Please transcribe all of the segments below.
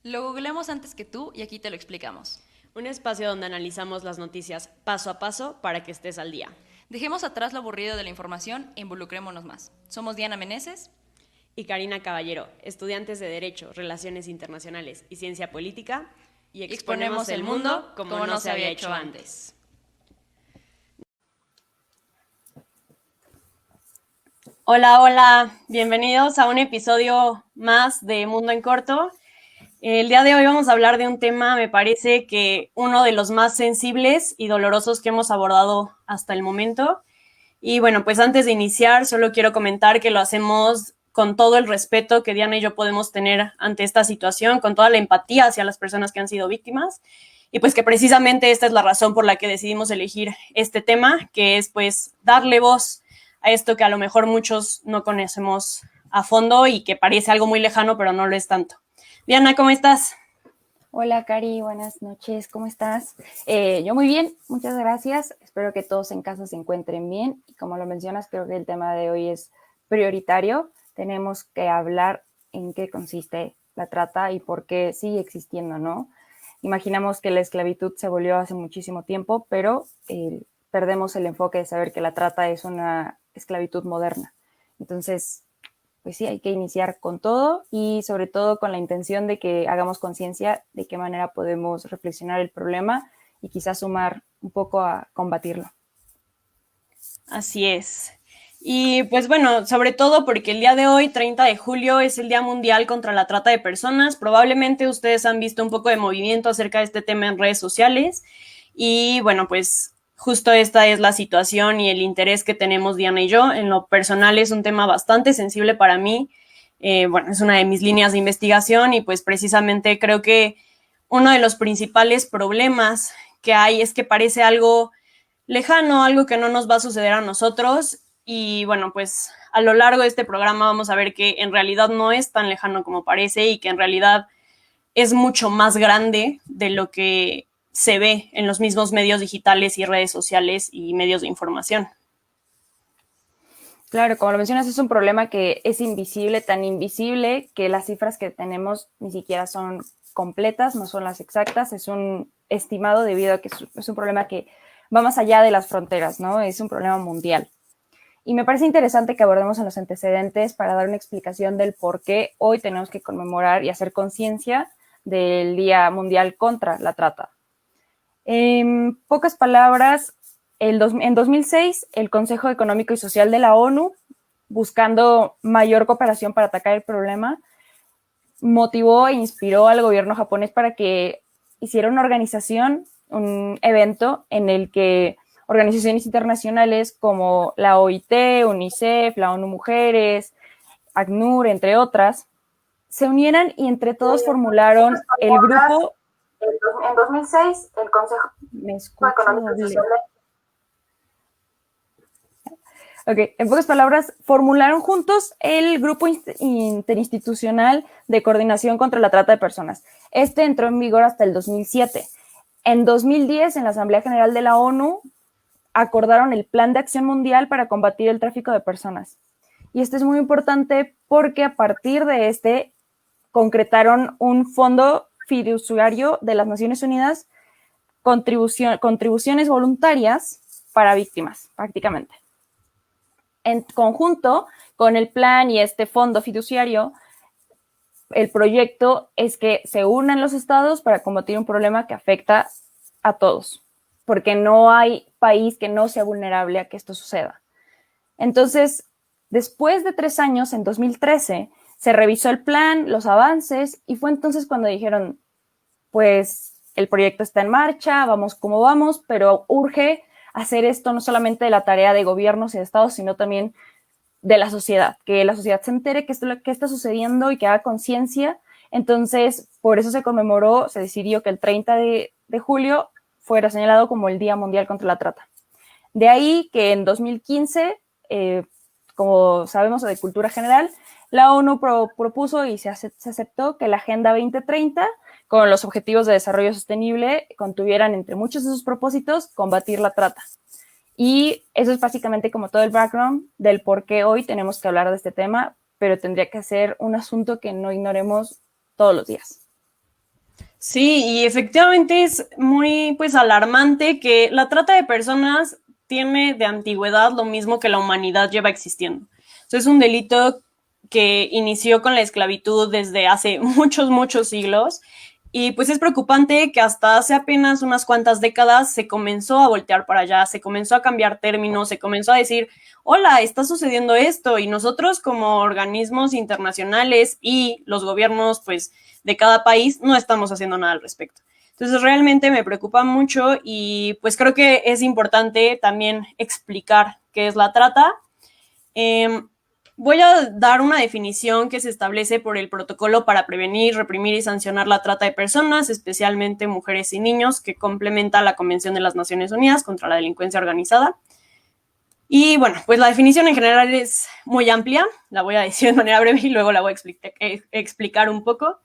Lo googleamos antes que tú y aquí te lo explicamos. Un espacio donde analizamos las noticias paso a paso para que estés al día. Dejemos atrás lo aburrido de la información e involucrémonos más. Somos Diana Meneses Y Karina Caballero, estudiantes de Derecho, Relaciones Internacionales y Ciencia Política, y y exponemos el mundo como no se había hecho antes. Hola, hola, bienvenidos a un episodio más de Mundo en Corto. El día de hoy vamos a hablar de un tema, me parece que uno de los más sensibles y dolorosos que hemos abordado hasta el momento. Y bueno, pues antes de iniciar, solo quiero comentar que lo hacemos con todo el respeto que Diana y yo podemos tener ante esta situación, con toda la empatía hacia las personas que han sido víctimas. Y pues que precisamente esta es la razón por la que decidimos elegir este tema, que es pues darle voz a esto que a lo mejor muchos no conocemos a fondo y que parece algo muy lejano, pero no lo es tanto. Diana, ¿cómo estás? Hola Cari, buenas noches, ¿cómo estás? Yo muy bien, muchas gracias. Espero que todos en casa se encuentren bien. Y como lo mencionas, creo que el tema de hoy es prioritario. Tenemos que hablar en qué consiste la trata y por qué sigue existiendo, ¿no? Imaginamos que la esclavitud se volvió hace muchísimo tiempo, pero perdemos el enfoque de saber que la trata es una esclavitud moderna. Entonces, pues sí, hay que iniciar con todo y sobre todo con la intención de que hagamos conciencia de qué manera podemos reflexionar el problema y quizás sumar un poco a combatirlo. Así es. Y pues bueno, sobre todo porque el día de hoy, 30 de julio, es el Día Mundial contra la Trata de Personas. Probablemente ustedes han visto un poco de movimiento acerca de este tema en redes sociales. Y bueno, pues justo esta es la situación y el interés que tenemos Diana y yo. En lo personal es un tema bastante sensible para mí. Bueno, es una de mis líneas de investigación y pues precisamente creo que uno de los principales problemas que hay es que parece algo lejano, algo que no nos va a suceder a nosotros. Y bueno, pues a lo largo de este programa vamos a ver que en realidad no es tan lejano como parece y que en realidad es mucho más grande de lo que se ve en los mismos medios digitales y redes sociales y medios de información. Claro, como lo mencionas, es un problema que es invisible, tan invisible que las cifras que tenemos ni siquiera son completas, no son las exactas, es un estimado debido a que es un problema que va más allá de las fronteras, ¿no? Es un problema mundial. Y me parece interesante que abordemos en los antecedentes para dar una explicación del por qué hoy tenemos que conmemorar y hacer conciencia del Día Mundial contra la Trata. En pocas palabras, en 2006, el Consejo Económico y Social de la ONU, buscando mayor cooperación para atacar el problema, motivó e inspiró al gobierno japonés para que hiciera una organización, un evento en el que organizaciones internacionales como la OIT, UNICEF, la ONU Mujeres, ACNUR, entre otras, se unieran y entre todos formularon el grupo. En 2006, el Consejo Económico y Social de... Ok, en pocas palabras, formularon juntos el Grupo Interinstitucional de Coordinación contra la Trata de Personas. Este entró en vigor hasta el 2007. En 2010, en la Asamblea General de la ONU, acordaron el Plan de Acción Mundial para combatir el tráfico de personas. Y esto es muy importante porque a partir de este concretaron un fondo fiduciario de las Naciones Unidas, contribuciones voluntarias para víctimas, prácticamente. En conjunto con el plan y este fondo fiduciario, el proyecto es que se unan los estados para combatir un problema que afecta a todos, porque no hay país que no sea vulnerable a que esto suceda. Entonces, después de 3 años, en 2013, se revisó el plan, los avances, y fue entonces cuando dijeron, pues el proyecto está en marcha, vamos como vamos, pero urge hacer esto no solamente de la tarea de gobiernos y de estados, sino también de la sociedad, que la sociedad se entere qué está sucediendo y que haga conciencia. Entonces, por eso se conmemoró, se decidió que el 30 de julio fuera señalado como el Día Mundial contra la Trata. De ahí que en 2015, como sabemos de cultura general, la ONU propuso y se aceptó que la Agenda 2030, con los Objetivos de Desarrollo Sostenible, contuvieran entre muchos de sus propósitos combatir la trata. Y eso es básicamente como todo el background del por qué hoy tenemos que hablar de este tema, pero tendría que ser un asunto que no ignoremos todos los días. Sí, y efectivamente es muy pues alarmante que la trata de personas tiene de antigüedad lo mismo que la humanidad lleva existiendo. Entonces, es un delito que inició con la esclavitud desde hace muchos, muchos siglos. Y pues es preocupante que hasta hace apenas unas cuantas décadas se comenzó a voltear para allá, se comenzó a cambiar términos, se comenzó a decir, hola, está sucediendo esto, y nosotros como organismos internacionales y los gobiernos pues de cada país no estamos haciendo nada al respecto. Entonces realmente me preocupa mucho y pues creo que es importante también explicar qué es la trata. Voy a dar una definición que se establece por el Protocolo para prevenir, reprimir y sancionar la trata de personas, especialmente mujeres y niños, que complementa la Convención de las Naciones Unidas contra la Delincuencia Organizada. Y bueno, pues la definición en general es muy amplia, la voy a decir de manera breve y luego la voy a explicar un poco.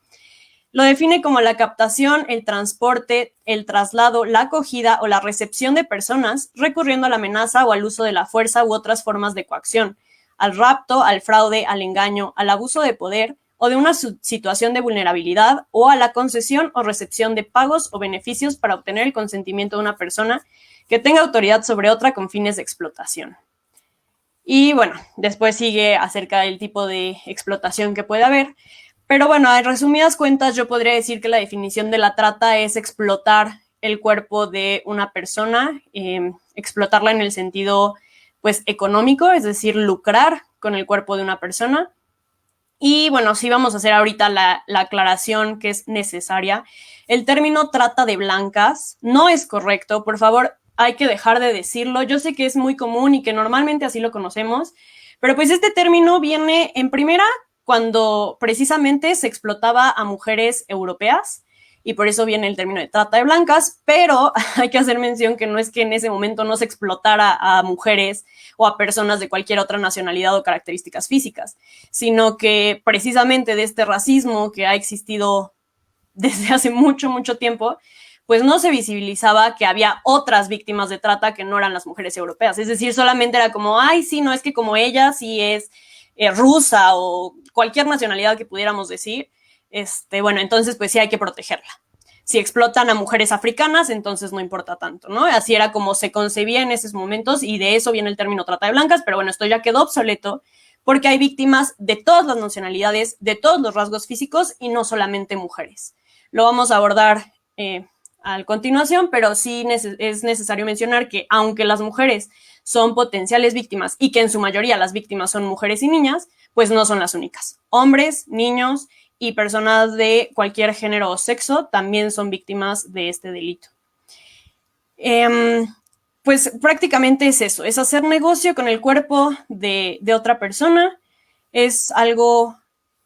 Lo define como la captación, el transporte, el traslado, la acogida o la recepción de personas recurriendo a la amenaza o al uso de la fuerza u otras formas de coacción, al rapto, al fraude, al engaño, al abuso de poder o de una situación de vulnerabilidad o a la concesión o recepción de pagos o beneficios para obtener el consentimiento de una persona que tenga autoridad sobre otra con fines de explotación. Y bueno, después sigue acerca del tipo de explotación que puede haber. Pero bueno, en resumidas cuentas, yo podría decir que la definición de la trata es explotar el cuerpo de una persona, explotarla en el sentido pues económico, es decir, lucrar con el cuerpo de una persona. Y bueno, sí vamos a hacer ahorita la aclaración que es necesaria. El término trata de blancas no es correcto, por favor, hay que dejar de decirlo. Yo sé que es muy común y que normalmente así lo conocemos, pero pues este término viene en primera cuando precisamente se explotaba a mujeres europeas y por eso viene el término de trata de blancas, pero hay que hacer mención que no es que en ese momento no se explotara a mujeres o a personas de cualquier otra nacionalidad o características físicas, sino que precisamente de este racismo que ha existido desde hace mucho, mucho tiempo, pues no se visibilizaba que había otras víctimas de trata que no eran las mujeres europeas. Es decir, solamente era como, ay, sí, no es que como ella sí es rusa o cualquier nacionalidad que pudiéramos decir, bueno, entonces pues sí hay que protegerla. Si explotan a mujeres africanas, entonces no importa tanto, ¿no? Así era como se concebía en esos momentos y de eso viene el término trata de blancas, pero bueno, esto ya quedó obsoleto porque hay víctimas de todas las nacionalidades, de todos los rasgos físicos y no solamente mujeres. Lo vamos a abordar a continuación, pero sí es necesario mencionar que aunque las mujeres son potenciales víctimas y que en su mayoría las víctimas son mujeres y niñas, pues no son las únicas. Hombres, niños y personas de cualquier género o sexo también son víctimas de este delito. Pues prácticamente es eso, es hacer negocio con el cuerpo de otra persona, es algo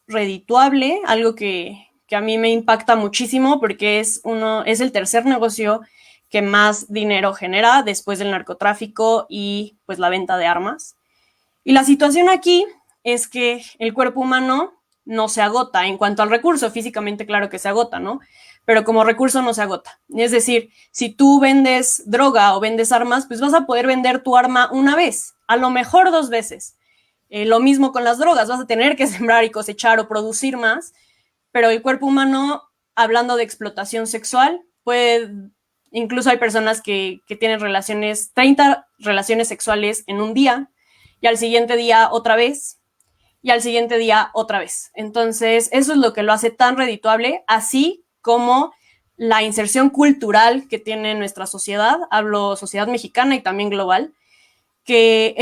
redituable, algo que a mí me impacta muchísimo porque es el tercer negocio que más dinero genera después del narcotráfico y pues la venta de armas. Y la situación aquí es que el cuerpo humano no se agota. En cuanto al recurso, físicamente claro que se agota, ¿no? Pero como recurso no se agota. Es decir, si tú vendes droga o vendes armas, pues vas a poder vender tu arma una vez, a lo mejor 2 veces. Lo mismo con las drogas, vas a tener que sembrar y cosechar o producir más, pero el cuerpo humano, hablando de explotación sexual, incluso hay personas que tienen 30 relaciones sexuales en un día, y al siguiente día otra vez, y al siguiente día otra vez. Entonces, eso es lo que lo hace tan redituable, así como la inserción cultural que tiene nuestra sociedad, hablo sociedad mexicana y también global, que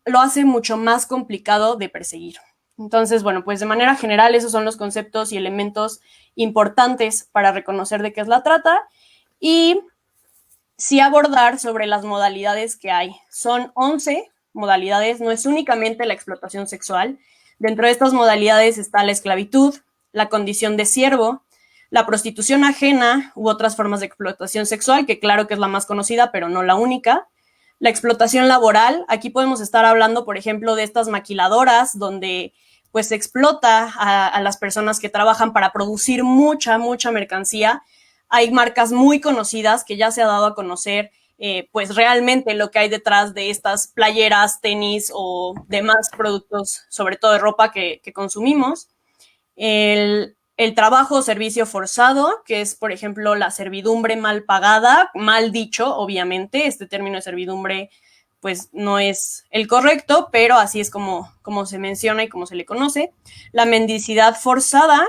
lo hace mucho más complicado de perseguir. Entonces, bueno, pues de manera general esos son los conceptos y elementos importantes para reconocer de qué es la trata y sí abordar sobre las modalidades que hay. Son 11 modalidades, no es únicamente la explotación sexual. Dentro de estas modalidades está la esclavitud, la condición de siervo, la prostitución ajena u otras formas de explotación sexual, que claro que es la más conocida, pero no la única. La explotación laboral, aquí podemos estar hablando, por ejemplo, de estas maquiladoras donde pues se explota a las personas que trabajan para producir mucha, mucha mercancía. Hay marcas muy conocidas que ya se ha dado a conocer pues realmente lo que hay detrás de estas playeras, tenis o demás productos, sobre todo de ropa que consumimos. El el trabajo o servicio forzado, que es, por ejemplo, la servidumbre mal pagada, mal dicho, obviamente, este término de servidumbre pues no es el correcto, pero así es como se menciona y como se le conoce. La mendicidad forzosa,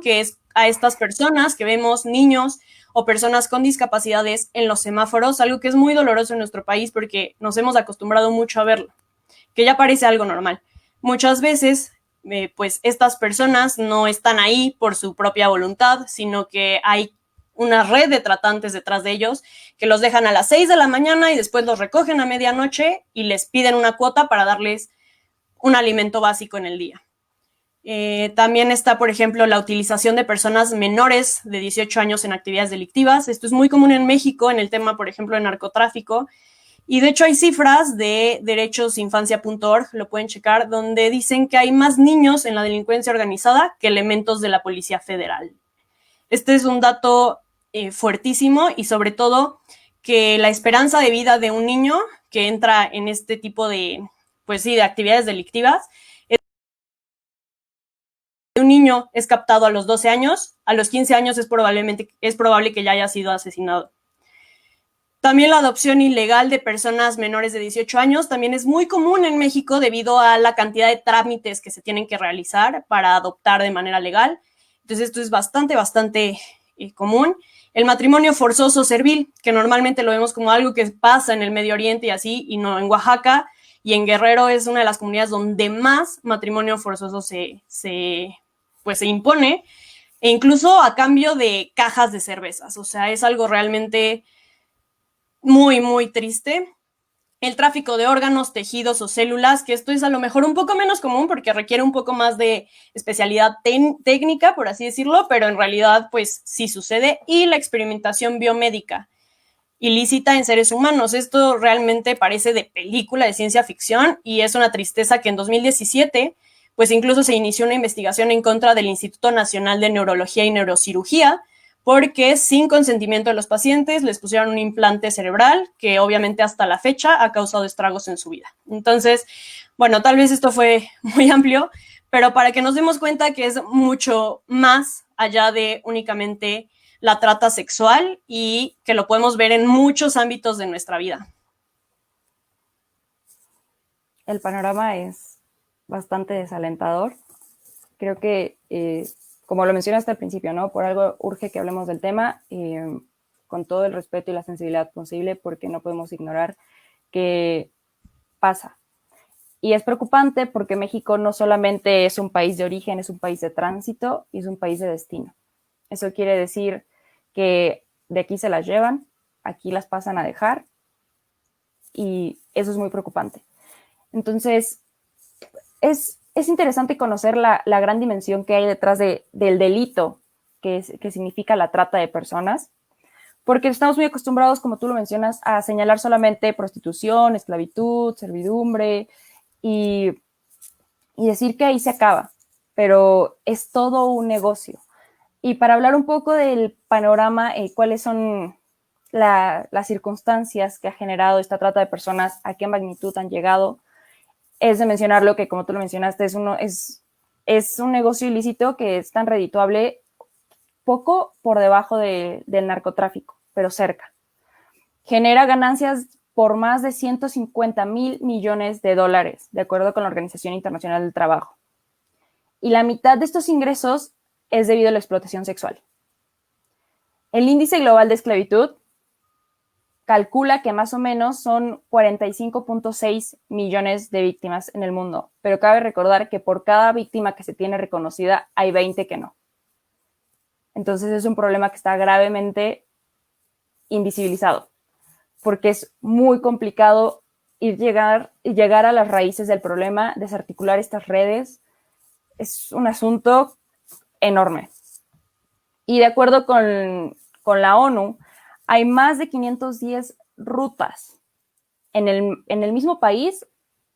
que es a estas personas que vemos, niños o personas con discapacidades en los semáforos, algo que es muy doloroso en nuestro país porque nos hemos acostumbrado mucho a verlo, que ya parece algo normal. Muchas veces, pues estas personas no están ahí por su propia voluntad, sino que hay una red de tratantes detrás de ellos que los dejan a las 6 de la mañana y después los recogen a medianoche y les piden una cuota para darles un alimento básico en el día. También está, por ejemplo, la utilización de personas menores de 18 años en actividades delictivas. Esto es muy común en México en el tema, por ejemplo, de narcotráfico. Y de hecho hay cifras de derechosinfancia.org, lo pueden checar, donde dicen que hay más niños en la delincuencia organizada que elementos de la Policía Federal. Este es un dato fuertísimo y sobre todo que la esperanza de vida de un niño que entra en este tipo de, pues sí, de actividades delictivas, un niño es captado a los 12 años, a los 15 años es probable que ya haya sido asesinado. También la adopción ilegal de personas menores de 18 años también es muy común en México debido a la cantidad de trámites que se tienen que realizar para adoptar de manera legal. Entonces esto es bastante común. El matrimonio forzoso servil, que normalmente lo vemos como algo que pasa en el Medio Oriente y así, y no en Oaxaca y en Guerrero es una de las comunidades donde más matrimonio forzoso se impone, e incluso a cambio de cajas de cervezas. O sea, es algo realmente muy triste. El tráfico de órganos, tejidos o células, que esto es a lo mejor un poco menos común porque requiere un poco más de especialidad técnica, por así decirlo, pero en realidad pues sí sucede. Y la experimentación biomédica ilícita en seres humanos. Esto realmente parece de película de ciencia ficción y es una tristeza que en 2017 pues incluso se inició una investigación en contra del Instituto Nacional de Neurología y Neurocirugía, porque sin consentimiento de los pacientes les pusieron un implante cerebral que obviamente hasta la fecha ha causado estragos en su vida. Entonces, bueno, tal vez esto fue muy amplio, pero para que nos demos cuenta que es mucho más allá de únicamente la trata sexual y que lo podemos ver en muchos ámbitos de nuestra vida. El panorama es bastante desalentador. Creo que como lo mencionaste al principio, ¿no? Por algo urge que hablemos del tema con todo el respeto y la sensibilidad posible, porque no podemos ignorar que pasa. Y es preocupante porque México no solamente es un país de origen, es un país de tránsito y es un país de destino. Eso quiere decir que de aquí se las llevan, aquí las pasan a dejar y eso es muy preocupante. Entonces, es interesante conocer la gran dimensión que hay detrás del delito que significa la trata de personas, porque estamos muy acostumbrados, como tú lo mencionas, a señalar solamente prostitución, esclavitud, servidumbre y decir que ahí se acaba, pero es todo un negocio. Y para hablar un poco del panorama, cuáles son las circunstancias que ha generado esta trata de personas, a qué magnitud han llegado, es de mencionar lo que, como tú lo mencionaste, es un negocio ilícito que es tan redituable poco por debajo del narcotráfico, pero cerca. Genera ganancias por más de 150,000 millones de dólares, de acuerdo con la Organización Internacional del Trabajo. Y la mitad de estos ingresos es debido a la explotación sexual. El índice global de esclavitud calcula que más o menos son 45.6 millones de víctimas en el mundo, pero cabe recordar que por cada víctima que se tiene reconocida hay 20 que no. Entonces es un problema que está gravemente invisibilizado, porque es muy complicado llegar a las raíces del problema, desarticular estas redes. Es un asunto enorme. Y de acuerdo con la ONU, hay más de 510 rutas en el mismo país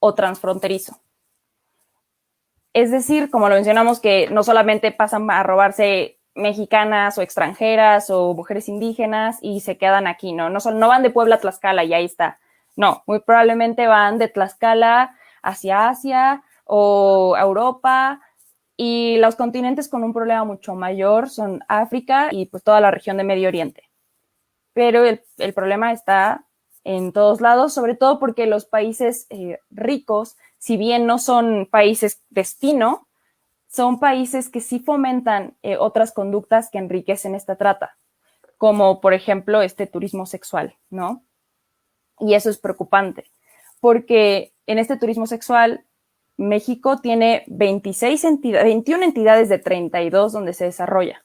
o transfronterizo. Es decir, como lo mencionamos, que no solamente pasan a robarse mexicanas o extranjeras o mujeres indígenas y se quedan aquí, no van de Puebla a Tlaxcala y ahí está. No, muy probablemente van de Tlaxcala hacia Asia o a Europa Y los continentes con un problema mucho mayor son África y pues toda la región de Medio Oriente. Pero el problema está en todos lados, sobre todo porque los países ricos, si bien no son países destino, son países que sí fomentan otras conductas que enriquecen esta trata, como por ejemplo este turismo sexual, ¿no? Y eso es preocupante, porque en este turismo sexual México tiene 21 entidades de 32 donde se desarrolla.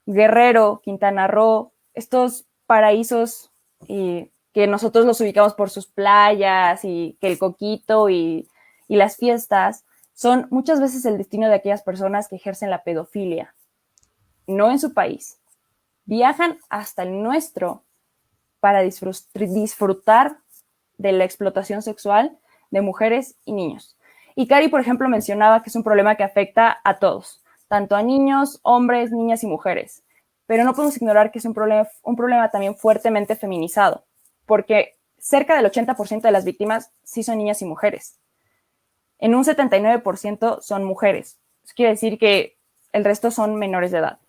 Guerrero, Quintana Roo, estos paraísos que nosotros los ubicamos por sus playas y que el coquito y las fiestas, son muchas veces el destino de aquellas personas que ejercen la pedofilia, no en su país. Viajan hasta el nuestro para disfrutar de la explotación sexual de mujeres y niños. Y Cari, por ejemplo, mencionaba que es un problema que afecta a todos, tanto a niños, hombres, niñas y mujeres. Pero no podemos ignorar que es un problema también fuertemente feminizado, porque cerca del 80% de las víctimas sí son niñas y mujeres. En un 79% son mujeres. Eso quiere decir que el resto son menores de edad.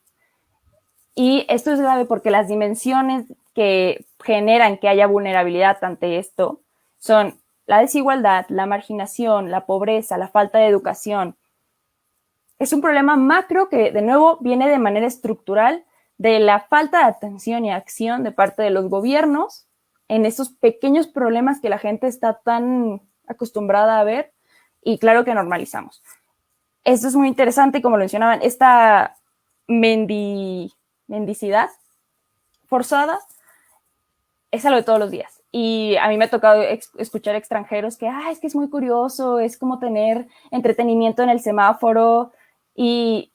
Y esto es grave porque las dimensiones que generan que haya vulnerabilidad ante esto son la desigualdad, la marginación, la pobreza, la falta de educación. Es un problema macro que, de nuevo, viene de manera estructural de la falta de atención y acción de parte de los gobiernos en estos pequeños problemas que la gente está tan acostumbrada a ver y claro que normalizamos. Esto es muy interesante, como lo mencionaban, esta mendicidad forzada es algo de todos los días. Y a mí me ha tocado escuchar extranjeros que, es que es muy curioso, es como tener entretenimiento en el semáforo y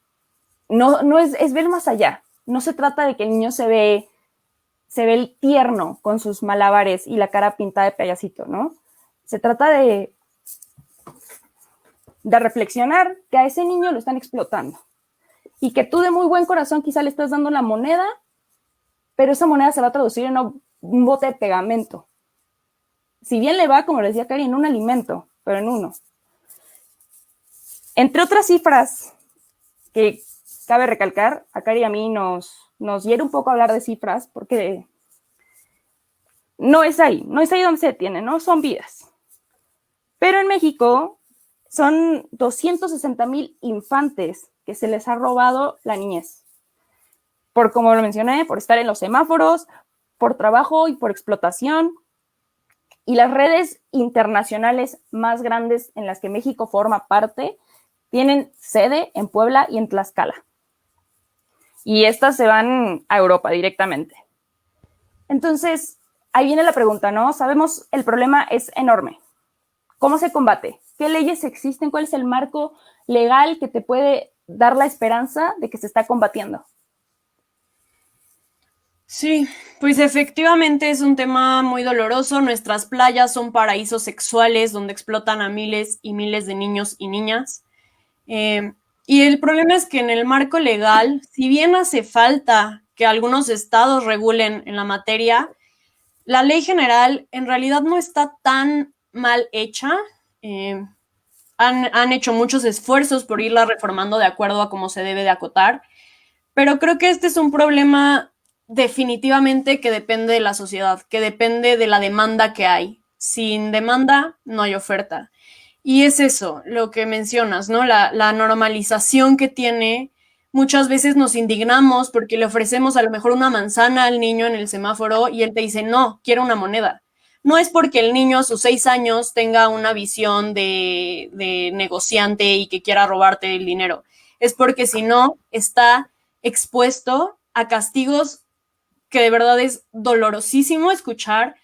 no es ver más allá. No se trata de que el niño se ve el tierno con sus malabares y la cara pintada de payasito, ¿no? Se trata de reflexionar que a ese niño lo están explotando y que tú de muy buen corazón quizá le estás dando la moneda, pero esa moneda se va a traducir en un bote de pegamento. Si bien le va, como le decía Cari, en un alimento, pero en uno. Entre otras cifras que cabe recalcar, a Cari y a mí nos hiere un poco hablar de cifras porque no es ahí donde se detiene, ¿no? Son vidas. Pero en México son 260,000 infantes que se les ha robado la niñez. Por, como lo mencioné, por estar en los semáforos, por trabajo y por explotación. Y las redes internacionales más grandes en las que México forma parte tienen sede en Puebla y en Tlaxcala. Y estas se van a Europa directamente. Entonces, ahí viene la pregunta, ¿no? Sabemos el problema es enorme. ¿Cómo se combate? ¿Qué leyes existen? ¿Cuál es el marco legal que te puede dar la esperanza de que se está combatiendo? Sí, pues efectivamente es un tema muy doloroso. Nuestras playas son paraísos sexuales donde explotan a miles y miles de niños y niñas. Y el problema es que en el marco legal, si bien hace falta que algunos estados regulen en la materia, la ley general en realidad no está tan mal hecha. Han hecho muchos esfuerzos por irla reformando de acuerdo a cómo se debe de acotar, pero creo que este es un problema definitivamente que depende de la sociedad, que depende de la demanda que hay. Sin demanda no hay oferta. Y es eso, lo que mencionas, ¿no? La normalización que tiene. Muchas veces nos indignamos porque le ofrecemos a lo mejor una manzana al niño en el semáforo y él te dice, no, quiero una moneda. No es porque el niño a sus 6 años tenga una visión de negociante y que quiera robarte el dinero. Es porque si no, está expuesto a castigos que de verdad es dolorosísimo escuchar.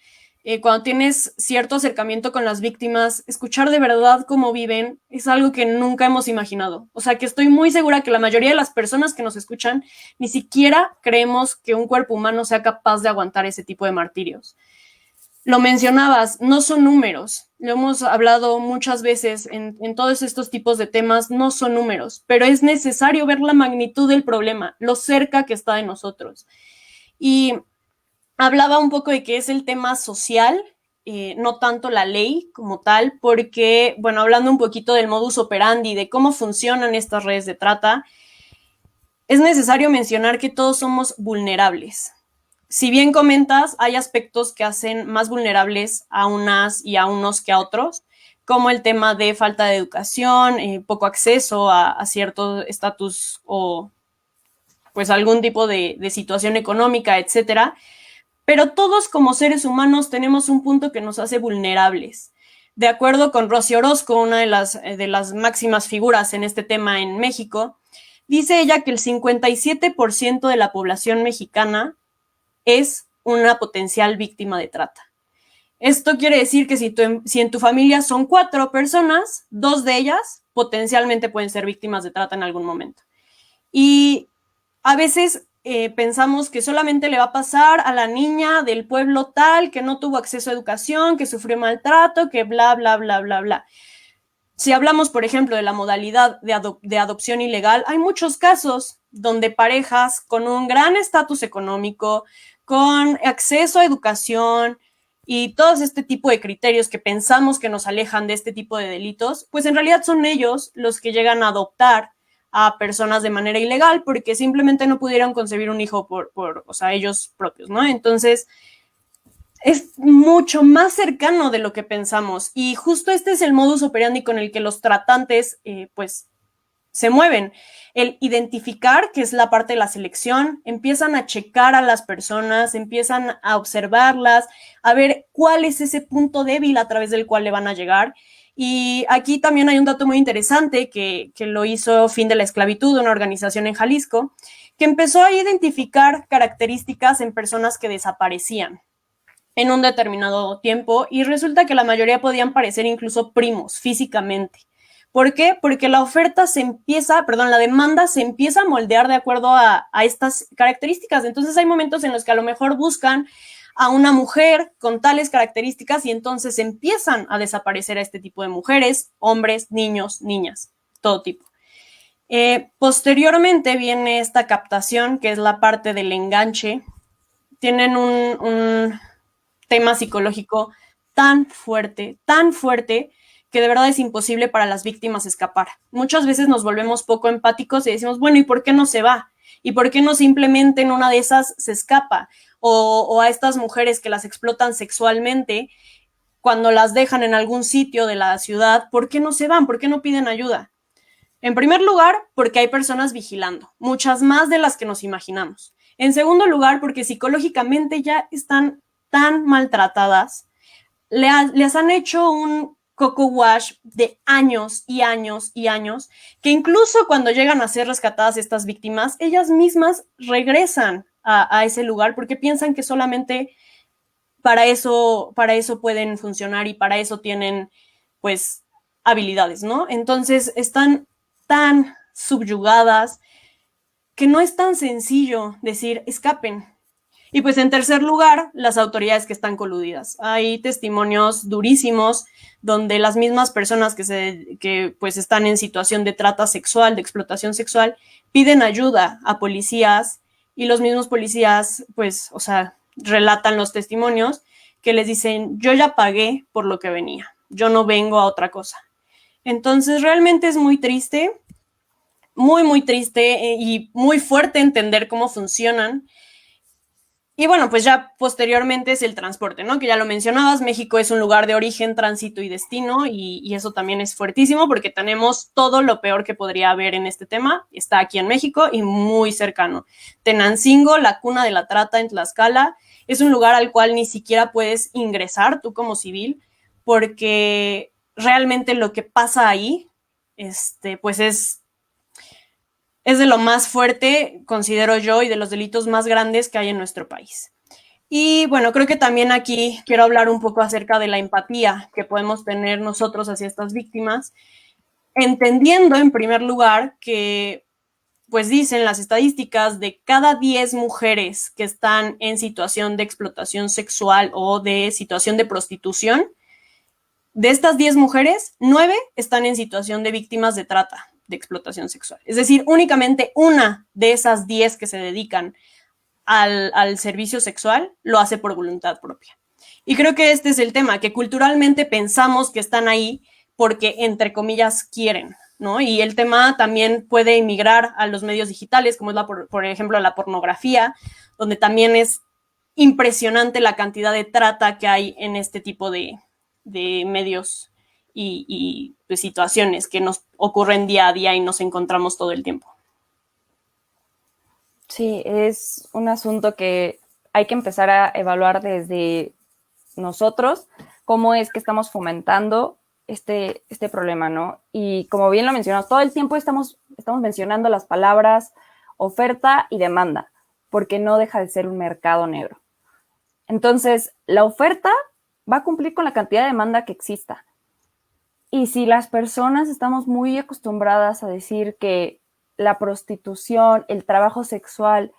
Cuando tienes cierto acercamiento con las víctimas, escuchar de verdad cómo viven es algo que nunca hemos imaginado. O sea, que estoy muy segura que la mayoría de las personas que nos escuchan ni siquiera creemos que un cuerpo humano sea capaz de aguantar ese tipo de martirios. Lo mencionabas, no son números. Lo hemos hablado muchas veces en todos estos tipos de temas, no son números, pero es necesario ver la magnitud del problema, lo cerca que está de nosotros. Y hablaba un poco de que es el tema social no tanto la ley como tal, porque, bueno, hablando un poquito del modus operandi, de cómo funcionan estas redes de trata, es necesario mencionar que todos somos vulnerables. Si bien comentas, hay aspectos que hacen más vulnerables a unas y a unos que a otros, como el tema de falta de educación, poco acceso a cierto estatus o pues algún tipo de situación económica, etcétera. Pero todos como seres humanos tenemos un punto que nos hace vulnerables. De acuerdo con Rosy Orozco, una de las máximas figuras en este tema en México, dice ella que el 57% de la población mexicana es una potencial víctima de trata. Esto quiere decir que si en tu familia son 4 personas, 2 de ellas potencialmente pueden ser víctimas de trata en algún momento. Y a veces pensamos que solamente le va a pasar a la niña del pueblo tal, que no tuvo acceso a educación, que sufrió maltrato, que bla, bla, bla, bla, bla. Si hablamos, por ejemplo, de la modalidad de adopción ilegal, hay muchos casos donde parejas con un gran estatus económico, con acceso a educación y todo este tipo de criterios que pensamos que nos alejan de este tipo de delitos, pues en realidad son ellos los que llegan a adoptar a personas de manera ilegal porque simplemente no pudieron concebir un hijo por o sea, ellos propios, ¿no? Entonces, es mucho más cercano de lo que pensamos y justo este es el modus operandi con el que los tratantes, pues, se mueven. El identificar, que es la parte de la selección, empiezan a checar a las personas, empiezan a observarlas, a ver cuál es ese punto débil a través del cual le van a llegar. Y aquí también hay un dato muy interesante que lo hizo Fin de la Esclavitud, una organización en Jalisco, que empezó a identificar características en personas que desaparecían en un determinado tiempo y resulta que la mayoría podían parecer incluso primos físicamente. ¿Por qué? Porque la demanda se empieza a moldear de acuerdo a estas características. Entonces hay momentos en los que a lo mejor buscan a una mujer con tales características y entonces empiezan a desaparecer a este tipo de mujeres, hombres, niños, niñas, todo tipo. Posteriormente viene esta captación, que es la parte del enganche. Tienen un tema psicológico tan fuerte, que de verdad es imposible para las víctimas escapar. Muchas veces nos volvemos poco empáticos y decimos, bueno, ¿y por qué no se va? ¿Y por qué no simplemente en una de esas se escapa? O a estas mujeres que las explotan sexualmente, cuando las dejan en algún sitio de la ciudad, ¿por qué no se van? ¿Por qué no piden ayuda? En primer lugar, porque hay personas vigilando, muchas más de las que nos imaginamos. En segundo lugar, porque psicológicamente ya están tan maltratadas, les han hecho un coco wash de años y años y años, que incluso cuando llegan a ser rescatadas estas víctimas, ellas mismas regresan a ese lugar porque piensan que solamente para eso pueden funcionar y para eso tienen, pues, habilidades, ¿no? Entonces están tan subyugadas que no es tan sencillo decir escapen. Y pues en tercer lugar, las autoridades que están coludidas. Hay testimonios durísimos donde las mismas personas que pues están en situación de trata sexual, de explotación sexual, piden ayuda a policías y los mismos policías, pues, o sea, relatan los testimonios que les dicen, yo ya pagué por lo que venía, yo no vengo a otra cosa. Entonces, realmente es muy triste, muy triste y muy fuerte entender cómo funcionan. Y bueno, pues ya posteriormente es el transporte, ¿no? Que ya lo mencionabas, México es un lugar de origen, tránsito y destino y eso también es fuertísimo porque tenemos todo lo peor que podría haber en este tema, está aquí en México y muy cercano. Tenancingo, la cuna de la trata en Tlaxcala, es un lugar al cual ni siquiera puedes ingresar tú como civil porque realmente lo que pasa ahí, pues es de lo más fuerte, considero yo, y de los delitos más grandes que hay en nuestro país. Y bueno, creo que también aquí quiero hablar un poco acerca de la empatía que podemos tener nosotros hacia estas víctimas, entendiendo en primer lugar que, pues dicen las estadísticas, de cada 10 mujeres que están en situación de explotación sexual o de situación de prostitución, de estas 10 mujeres, 9 están en situación de víctimas de trata, de explotación sexual. Es decir, únicamente una de esas 10 que se dedican al servicio sexual lo hace por voluntad propia. Y creo que este es el tema, que culturalmente pensamos que están ahí porque, entre comillas, quieren, ¿no? Y el tema también puede emigrar a los medios digitales, como es, por ejemplo, la pornografía, donde también es impresionante la cantidad de trata que hay en este tipo de medios y de situaciones que nos ocurren día a día y nos encontramos todo el tiempo. Sí, es un asunto que hay que empezar a evaluar desde nosotros, cómo es que estamos fomentando este problema, ¿no? Y como bien lo mencionamos, todo el tiempo estamos mencionando las palabras oferta y demanda, porque no deja de ser un mercado negro. Entonces, la oferta va a cumplir con la cantidad de demanda que exista. Y si las personas estamos muy acostumbradas a decir que la prostitución, el trabajo sexual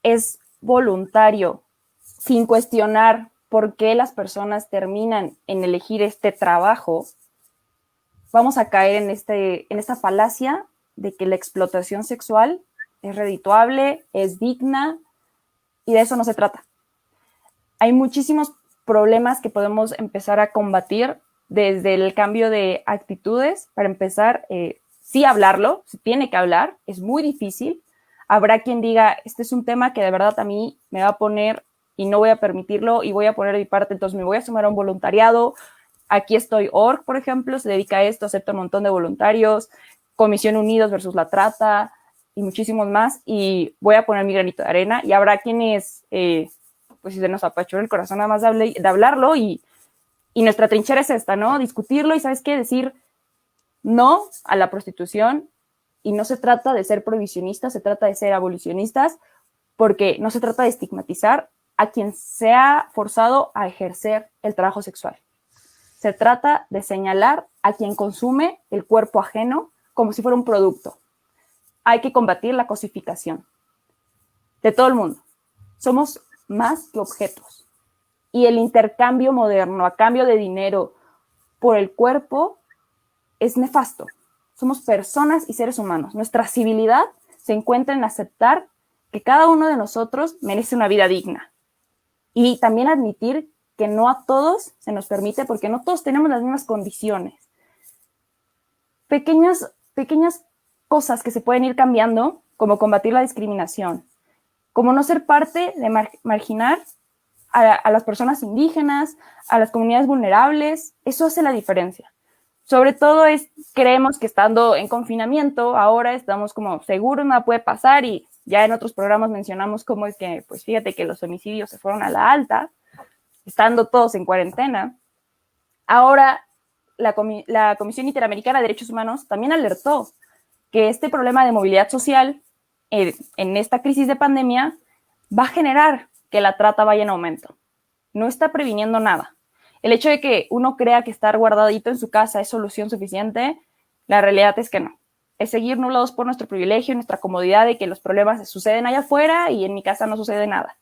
es voluntario, sin cuestionar por qué las personas terminan en elegir este trabajo, vamos a caer en esta falacia de que la explotación sexual es redituable, es digna, y de eso no se trata. Hay muchísimos problemas que podemos empezar a combatir desde el cambio de actitudes. Para empezar, sí hablarlo, se tiene que hablar, es muy difícil. Habrá quien diga, este es un tema que de verdad a mí me va a poner y no voy a permitirlo y voy a poner de mi parte, entonces me voy a sumar a un voluntariado. Aquí estoy org, por ejemplo, se dedica a esto, acepta un montón de voluntarios, Comisión Unidos versus la Trata y muchísimos más, y voy a poner mi granito de arena, y habrá quienes, pues si se nos apachurra el corazón nada más de hablarlo, y nuestra trinchera es esta, ¿no? Discutirlo y, ¿sabes qué? Decir no a la prostitución, y no se trata de ser prohibicionistas, se trata de ser abolicionistas, porque no se trata de estigmatizar a quien sea forzado a ejercer el trabajo sexual. Se trata de señalar a quien consume el cuerpo ajeno como si fuera un producto. Hay que combatir la cosificación de todo el mundo. Somos más que objetos. Y el intercambio moderno a cambio de dinero por el cuerpo es nefasto. Somos personas y seres humanos. Nuestra civilidad se encuentra en aceptar que cada uno de nosotros merece una vida digna. Y también admitir que no a todos se nos permite, porque no todos tenemos las mismas condiciones. Pequeñas cosas que se pueden ir cambiando, como combatir la discriminación, como no ser parte de marginar a las personas indígenas, a las comunidades vulnerables. Eso hace la diferencia. Sobre todo creemos que estando en confinamiento, ahora estamos como seguros, nada puede pasar, y ya en otros programas mencionamos cómo es que, pues fíjate que los homicidios se fueron a la alta, estando todos en cuarentena. Ahora la Comisión Interamericana de Derechos Humanos también alertó que este problema de movilidad social en esta crisis de pandemia va a generar que la trata vaya en aumento. No está previniendo nada. El hecho de que uno crea que estar guardadito en su casa es solución suficiente, la realidad es que no. Es seguir nublados por nuestro privilegio, nuestra comodidad de que los problemas suceden allá afuera y en mi casa no sucede nada.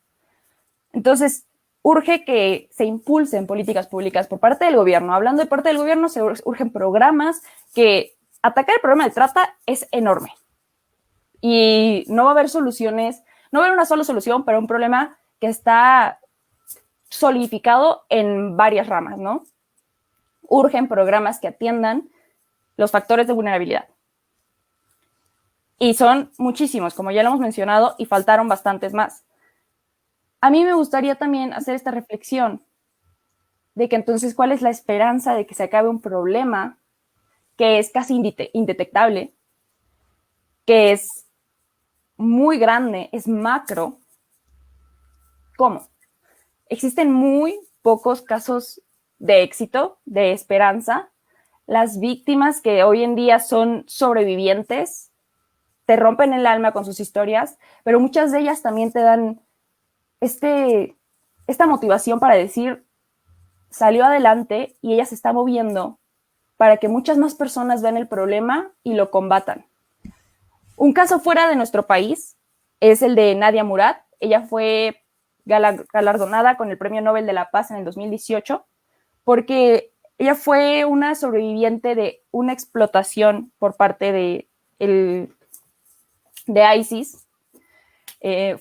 Entonces, urge que se impulsen políticas públicas por parte del gobierno. Hablando de parte del gobierno, se urgen programas que atacar el problema de trata es enorme. Y no va a haber soluciones, no va a haber una sola solución para un problema que está solidificado en varias ramas, ¿no? Urgen programas que atiendan los factores de vulnerabilidad. Y son muchísimos, como ya lo hemos mencionado, y faltaron bastantes más. A mí me gustaría también hacer esta reflexión de que entonces, ¿cuál es la esperanza de que se acabe un problema que es casi indetectable, que es muy grande, es macro? ¿Cómo? Existen muy pocos casos de éxito, de esperanza. Las víctimas que hoy en día son sobrevivientes te rompen el alma con sus historias, pero muchas de ellas también te dan esta motivación para decir, salió adelante y ella se está moviendo para que muchas más personas vean el problema y lo combatan. Un caso fuera de nuestro país es el de Nadia Murad. Ella fue galardonada con el Premio Nobel de la Paz en el 2018 porque ella fue una sobreviviente de una explotación por parte de ISIS.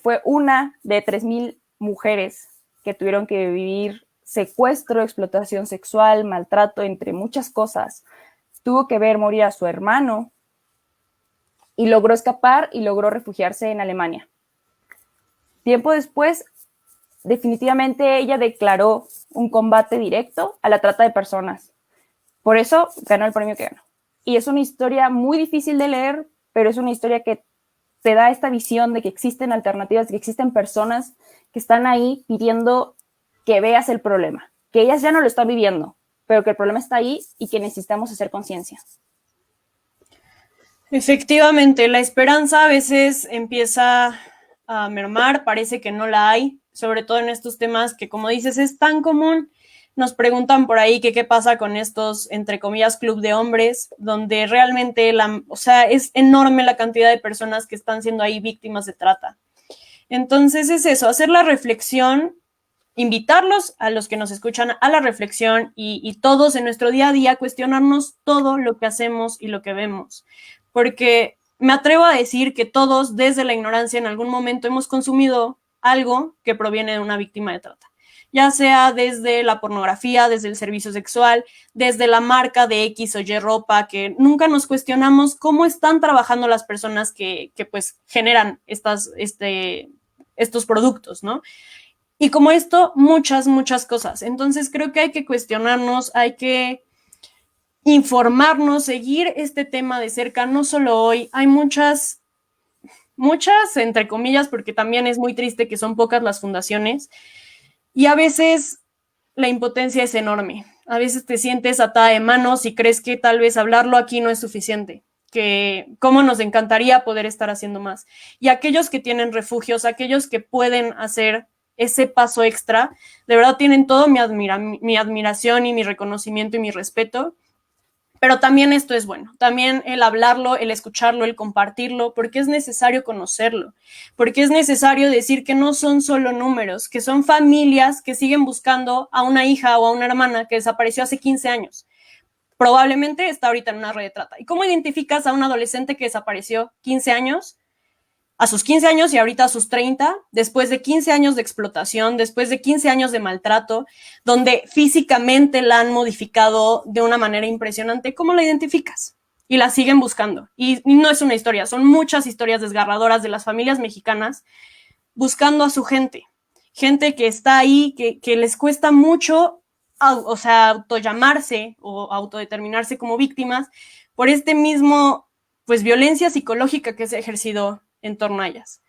Fue una de 3,000 mujeres que tuvieron que vivir secuestro, explotación sexual, maltrato, entre muchas cosas. Tuvo que ver morir a su hermano y logró escapar y logró refugiarse en Alemania. Tiempo después, definitivamente ella declaró un combate directo a la trata de personas. Por eso ganó el premio que ganó. Y es una historia muy difícil de leer, pero es una historia que te da esta visión de que existen alternativas, de que existen personas que están ahí pidiendo que veas el problema, que ellas ya no lo están viviendo, pero que el problema está ahí y que necesitamos hacer conciencia. Efectivamente, la esperanza a veces empieza a mermar, parece que no la hay, sobre todo en estos temas que, como dices, es tan común. Nos preguntan por ahí que qué pasa con estos, entre comillas, club de hombres, donde realmente es enorme la cantidad de personas que están siendo ahí víctimas de trata. Entonces es eso, hacer la reflexión, invitarlos a los que nos escuchan a la reflexión y todos en nuestro día a día cuestionarnos todo lo que hacemos y lo que vemos. Porque me atrevo a decir que todos desde la ignorancia en algún momento hemos consumido algo que proviene de una víctima de trata, ya sea desde la pornografía, desde el servicio sexual, desde la marca de X o Y ropa, que nunca nos cuestionamos cómo están trabajando las personas que pues generan estos productos, ¿no? Y como esto, muchas, muchas cosas. Entonces creo que hay que cuestionarnos, hay que informarnos, seguir este tema de cerca, no solo hoy. Hay muchas, entre comillas, porque también es muy triste que son pocas las fundaciones, y a veces la impotencia es enorme. A veces te sientes atada de manos y crees que tal vez hablarlo aquí no es suficiente, que cómo nos encantaría poder estar haciendo más. Y aquellos que tienen refugios, aquellos que pueden hacer ese paso extra, de verdad tienen todo mi admiración y mi reconocimiento y mi respeto. Pero también esto es bueno, también el hablarlo, el escucharlo, el compartirlo, porque es necesario conocerlo, porque es necesario decir que no son solo números, que son familias que siguen buscando a una hija o a una hermana que desapareció hace 15 años. Probablemente está ahorita en una red de trata. ¿Y cómo identificas a un adolescente que desapareció 15 años? A sus 15 años y ahorita a sus 30, después de 15 años de explotación, después de 15 años de maltrato, donde físicamente la han modificado de una manera impresionante, ¿cómo la identificas? Y la siguen buscando. Y no es una historia, son muchas historias desgarradoras de las familias mexicanas buscando a su gente. Gente que está ahí, que les cuesta mucho, autollamarse o autodeterminarse como víctimas por este mismo, pues, violencia psicológica que se ha ejercido en torno a ellas.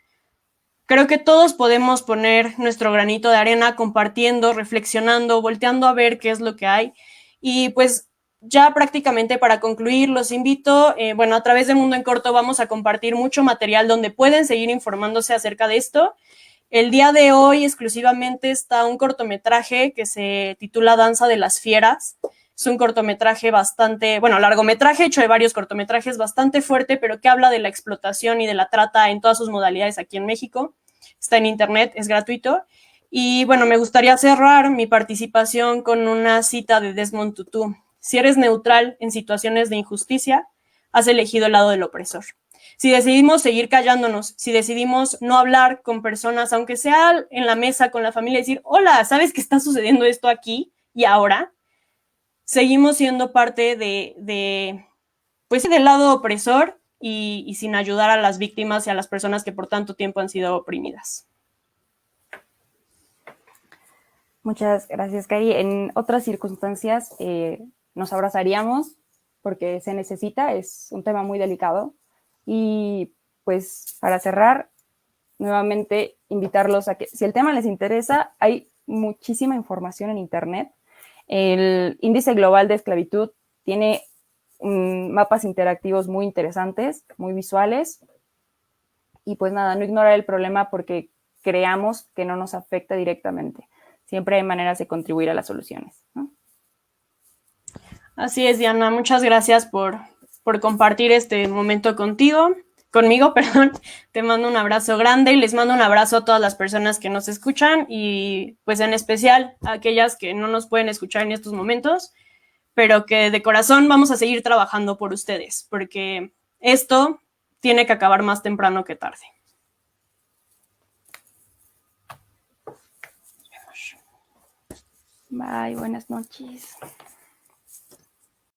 Creo que todos podemos poner nuestro granito de arena compartiendo, reflexionando, volteando a ver qué es lo que hay. Y pues ya prácticamente para concluir, los invito, a través de Mundo en Corto vamos a compartir mucho material donde pueden seguir informándose acerca de esto. El día de hoy exclusivamente está un cortometraje que se titula Danza de las Fieras. Es un cortometraje largometraje hecho de varios cortometrajes, bastante fuerte, pero que habla de la explotación y de la trata en todas sus modalidades aquí en México. Está en internet, es gratuito. Y bueno, me gustaría cerrar mi participación con una cita de Desmond Tutu. Si eres neutral en situaciones de injusticia, has elegido el lado del opresor. Si decidimos seguir callándonos, si decidimos no hablar con personas, aunque sea en la mesa con la familia, decir, hola, ¿sabes que está sucediendo esto aquí y ahora? Seguimos siendo parte del lado opresor y sin ayudar a las víctimas y a las personas que por tanto tiempo han sido oprimidas. Muchas gracias, Cari. En otras circunstancias nos abrazaríamos porque se necesita, es un tema muy delicado. Y pues para cerrar, nuevamente invitarlos a que si el tema les interesa, hay muchísima información en internet. El Índice Global de Esclavitud tiene mapas interactivos muy interesantes, muy visuales. Y pues nada, no ignorar el problema porque creamos que no nos afecta directamente. Siempre hay maneras de contribuir a las soluciones, ¿no? Así es, Diana. Muchas gracias por compartir este momento conmigo. Te mando un abrazo grande y les mando un abrazo a todas las personas que nos escuchan y pues en especial a aquellas que no nos pueden escuchar en estos momentos, pero que de corazón vamos a seguir trabajando por ustedes, porque esto tiene que acabar más temprano que tarde. Bye, buenas noches.